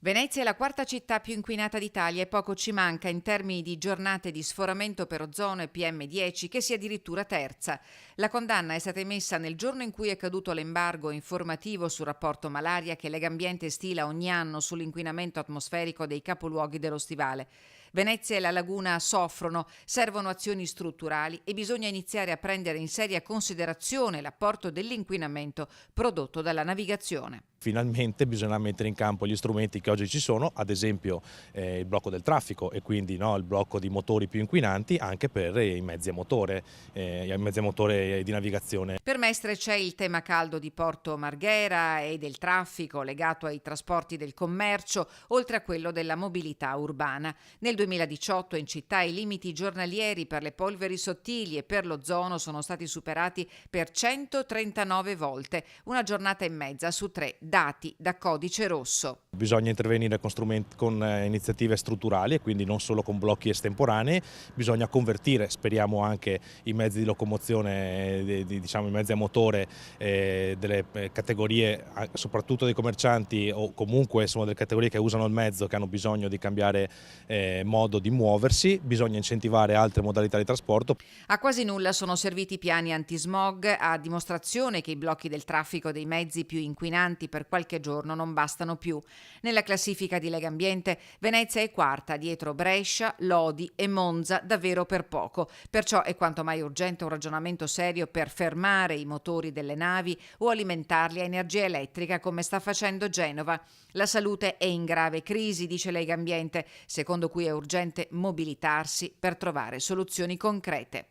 Venezia è la quarta città più inquinata d'Italia e poco ci manca in termini di giornate di sforamento per ozono e PM10, che sia addirittura terza. La condanna è stata emessa nel giorno in cui è caduto l'embargo informativo sul rapporto malaria che Legambiente stila ogni anno sull'inquinamento atmosferico dei capoluoghi dello Stivale. Venezia e la laguna soffrono, servono azioni strutturali e bisogna iniziare a prendere in seria considerazione l'apporto dell'inquinamento prodotto dalla navigazione. Finalmente bisogna mettere in campo gli strumenti che oggi ci sono, ad esempio il blocco del traffico e quindi il blocco di motori più inquinanti anche per i mezzi a motore di navigazione. Per Mestre c'è il tema caldo di Porto Marghera e del traffico legato ai trasporti del commercio, oltre a quello della mobilità urbana. Nel 2018 in città i limiti giornalieri per le polveri sottili e per l'ozono sono stati superati per 139 volte, una giornata e mezza su 3, dati da Codice Rosso. Bisogna intervenire con iniziative strutturali e quindi non solo con blocchi estemporanei, bisogna convertire, speriamo anche i mezzi di locomozione, i mezzi a motore delle categorie, soprattutto dei commercianti o comunque sono delle categorie che usano il mezzo, che hanno bisogno di cambiare modo di muoversi, bisogna incentivare altre modalità di trasporto. A quasi nulla sono serviti piani antismog, a dimostrazione che i blocchi del traffico dei mezzi più inquinanti per qualche giorno non bastano più. Nella classifica di Legambiente Venezia è quarta, dietro Brescia, Lodi e Monza, davvero per poco. Perciò è quanto mai urgente un ragionamento serio per fermare i motori delle navi o alimentarli a energia elettrica come sta facendo Genova. La salute è in grave crisi, dice Legambiente, secondo cui è urgente mobilitarsi per trovare soluzioni concrete.